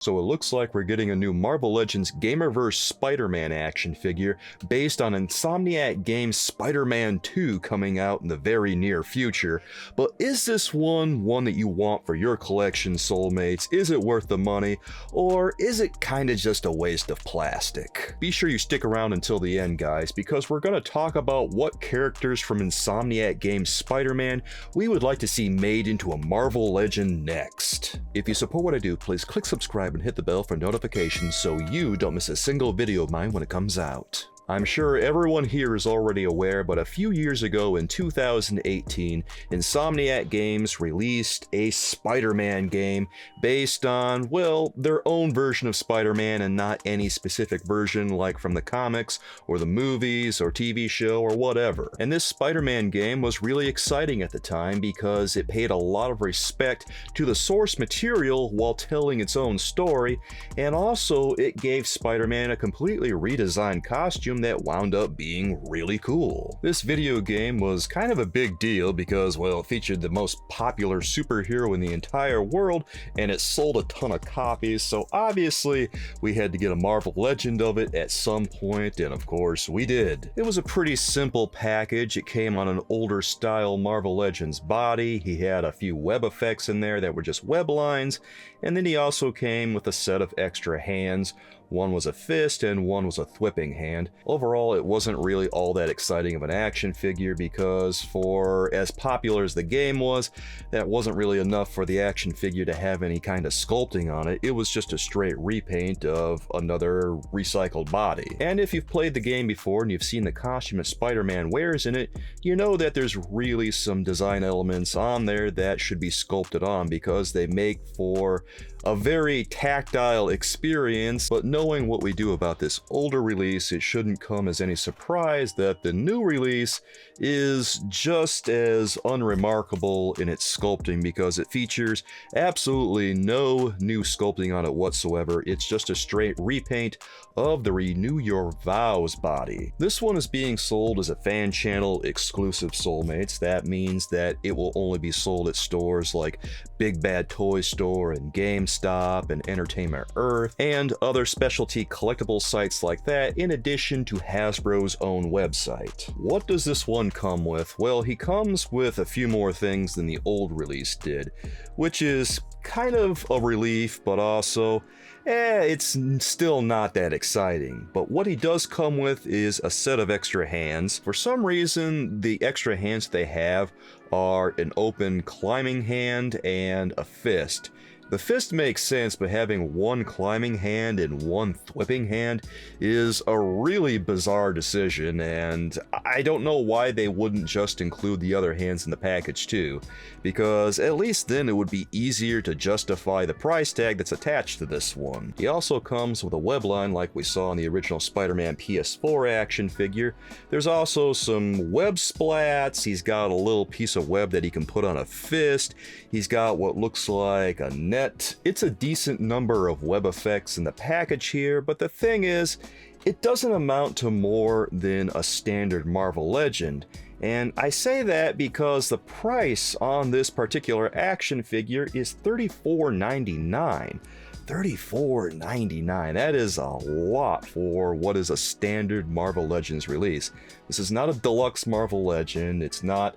So it looks like we're getting a new Marvel Legends Gamerverse Spider-Man action figure based on Insomniac Games Spider-Man 2 coming out in the very near future. But is this one that you want for your collection, soulmates? Is it worth the money? Or is it kinda just a waste of plastic? Be sure you stick around until the end, guys, because we're gonna talk about what characters from Insomniac Games Spider-Man we would like to see made into a Marvel Legend next. If you support what I do, please click subscribe and hit the bell for notifications so you don't miss a single video of mine when it comes out. I'm sure everyone here is already aware, but a few years ago in 2018, Insomniac Games released a Spider-Man game based on, well, their own version of Spider-Man and not any specific version like from the comics or the movies or TV show or whatever. And this Spider-Man game was really exciting at the time because it paid a lot of respect to the source material while telling its own story, and also it gave Spider-Man a completely redesigned costume that wound up being really cool. This video game was kind of a big deal because, well, it featured the most popular superhero in the entire world and it sold a ton of copies, so obviously we had to get a Marvel Legend of it at some point, and of course we did. It was a pretty simple package. It came on an older style Marvel Legends body. He had a few web effects in there that were just web lines, and then he also came with a set of extra hands. One was a fist and one was a thwipping hand. Overall, it wasn't really all that exciting of an action figure because for as popular as the game was, that wasn't really enough for the action figure to have any kind of sculpting on it. It was just a straight repaint of another recycled body. And if you've played the game before and you've seen the costume that Spider-Man wears in it, you know that there's really some design elements on there that should be sculpted on because they make for a very tactile experience. But knowing what we do about this older release, it shouldn't come as any surprise that the new release is just as unremarkable in its sculpting because it features absolutely no new sculpting on it whatsoever. It's just a straight repaint of the Renew Your Vows body. This one is being sold as a fan channel exclusive, soulmates. That means that it will only be sold at stores like Big Bad Toy Store and GameStop and Entertainment Earth and other specialty collectible sites like that, in addition to Hasbro's own website. What does this one come with? Well, he comes with a few more things than the old release did, which is kind of a relief, but also, it's still not that exciting. But what he does come with is a set of extra hands. For some reason, the extra hands they have are an open climbing hand and a fist. The fist makes sense, but having one climbing hand and one thwipping hand is a really bizarre decision, and I don't know why they wouldn't just include the other hands in the package too, because at least then it would be easier to justify the price tag that's attached to this one. He also comes with a web line like we saw in the original Spider-Man PS4 action figure. There's also some web splats. He's got a little piece of web that he can put on a fist. He's got what looks like a net. It's a decent number of web effects in the package here, but the thing is, it doesn't amount to more than a standard Marvel Legend. And I say that because the price on this particular action figure is $34.99. $34.99. That is a lot for what is a standard Marvel Legends release. This is not a deluxe Marvel Legend. It's not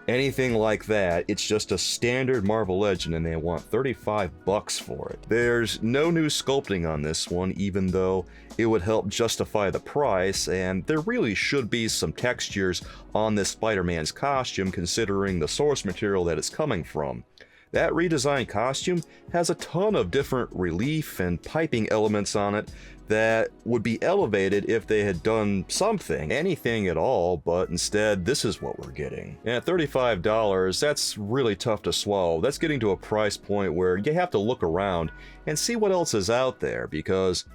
anything like that. It's just a standard Marvel Legend and they want 35 bucks for it. There's no new sculpting on this one, even though it would help justify the price, and there really should be some textures on this Spider-Man's costume considering the source material that it's coming from. That redesigned costume has a ton of different relief and piping elements on it that would be elevated if they had done something, anything at all, but instead this is what we're getting. And at $35, that's really tough to swallow. That's getting to a price point where you have to look around and see what else is out there, because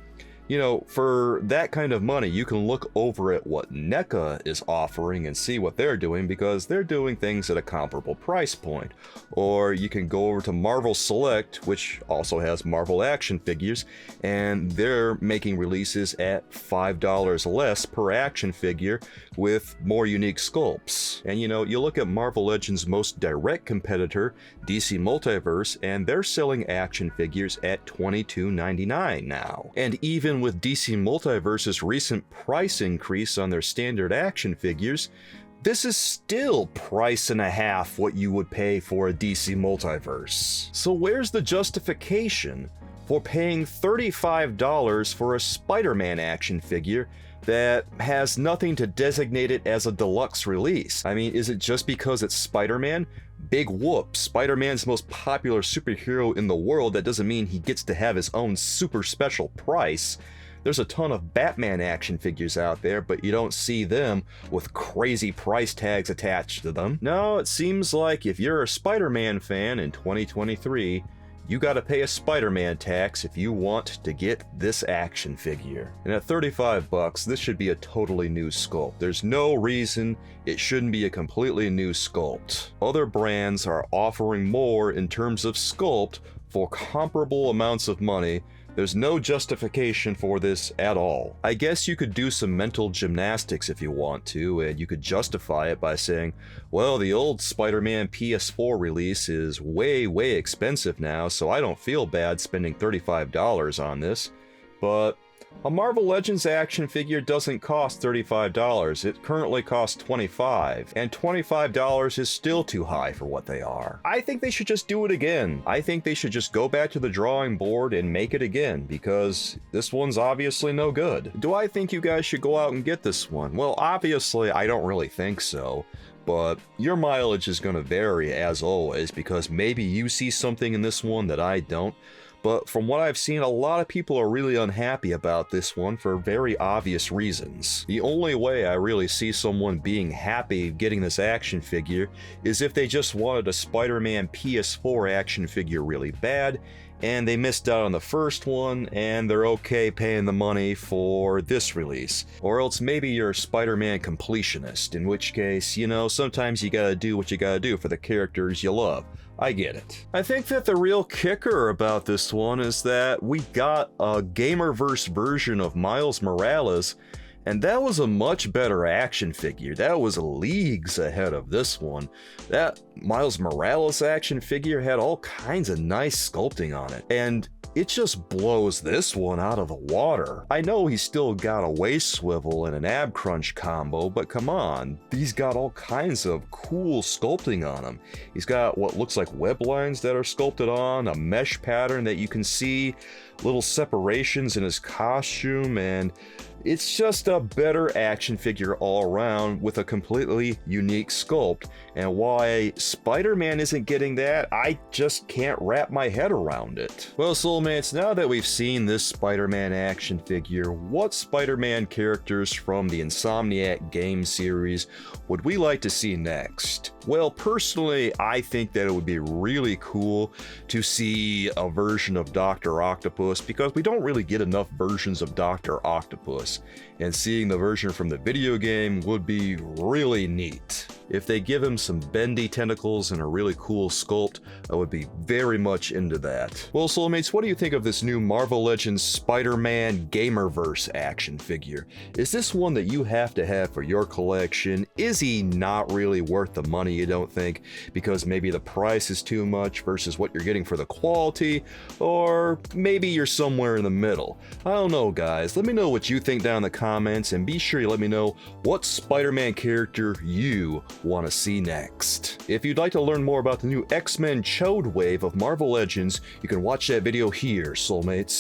You know, for that kind of money, you can look over at what NECA is offering and see what they're doing, because they're doing things at a comparable price point. Or you can go over to Marvel Select, which also has Marvel action figures, and they're making releases at $5 less per action figure with more unique sculpts. And you know, you look at Marvel Legends' most direct competitor, DC Multiverse, and they're selling action figures at $22.99 now. And even with DC Multiverse's recent price increase on their standard action figures, this is still price and a half what you would pay for a DC Multiverse. So where's the justification for paying $35 for a Spider-Man action figure that has nothing to designate it as a deluxe release? I mean, is it just because it's Spider-Man? Big whoop, Spider-Man's most popular superhero in the world. That doesn't mean he gets to have his own super special price. There's a ton of Batman action figures out there, but you don't see them with crazy price tags attached to them. No, it seems like if you're a Spider-Man fan in 2023, you gotta pay a Spider-Man tax if you want to get this action figure. And at $35, this should be a totally new sculpt. There's no reason it shouldn't be a completely new sculpt. Other brands are offering more in terms of sculpt for comparable amounts of money. There's no justification for this at all. I guess you could do some mental gymnastics if you want to, and you could justify it by saying, well, the old Spider-Man PS4 release is way expensive now, so I don't feel bad spending $35 on this. But a Marvel Legends action figure doesn't cost $35. It currently costs $25, and $25 is still too high for what they are. I think they should just do it again. I think they should just go back to the drawing board and make it again, because this one's obviously no good. Do I think you guys should go out and get this one? Well, obviously, I don't really think so. But your mileage is going to vary as always, because maybe you see something in this one that I don't. But from what I've seen, a lot of people are really unhappy about this one for very obvious reasons. The only way I really see someone being happy getting this action figure is if they just wanted a Spider-Man PS4 action figure really bad, and they missed out on the first one, and they're okay paying the money for this release. Or else maybe you're a Spider-Man completionist, in which case, you know, sometimes you gotta do what you gotta do for the characters you love. I get it. I think that the real kicker about this one is that we got a Gamerverse version of Miles Morales, and that was a much better action figure. That was leagues ahead of this one. That Miles Morales action figure had all kinds of nice sculpting on it, and it just blows this one out of the water. I know he's still got a waist swivel and an ab crunch combo, but come on, he's got all kinds of cool sculpting on him. He's got what looks like web lines that are sculpted on, a mesh pattern that you can see, little separations in his costume, and it's just a better action figure all around with a completely unique sculpt. And why Spider-Man isn't getting that, I just can't wrap my head around it. Well, soulmates, now that we've seen this Spider-Man action figure, what Spider-Man characters from the Insomniac Games series would we like to see next? Well, personally, I think that it would be really cool to see a version of Dr. Octopus, because we don't really get enough versions of Dr. Octopus, and seeing the version from the video game would be really neat. If they give him some bendy tentacles and a really cool sculpt, I would be very much into that. Well, soulmates, what do you think of this new Marvel Legends Spider-Man Gamerverse action figure? Is this one that you have to have for your collection? Is he not really worth the money, you don't think, because maybe the price is too much versus what you're getting for the quality? Or maybe you're somewhere in the middle. I don't know, guys. Let me know what you think down in the comments, and be sure you let me know what Spider-Man character you want to see next. If you'd like to learn more about the new X-Men Chode wave of Marvel Legends, you can watch that video here, soulmates.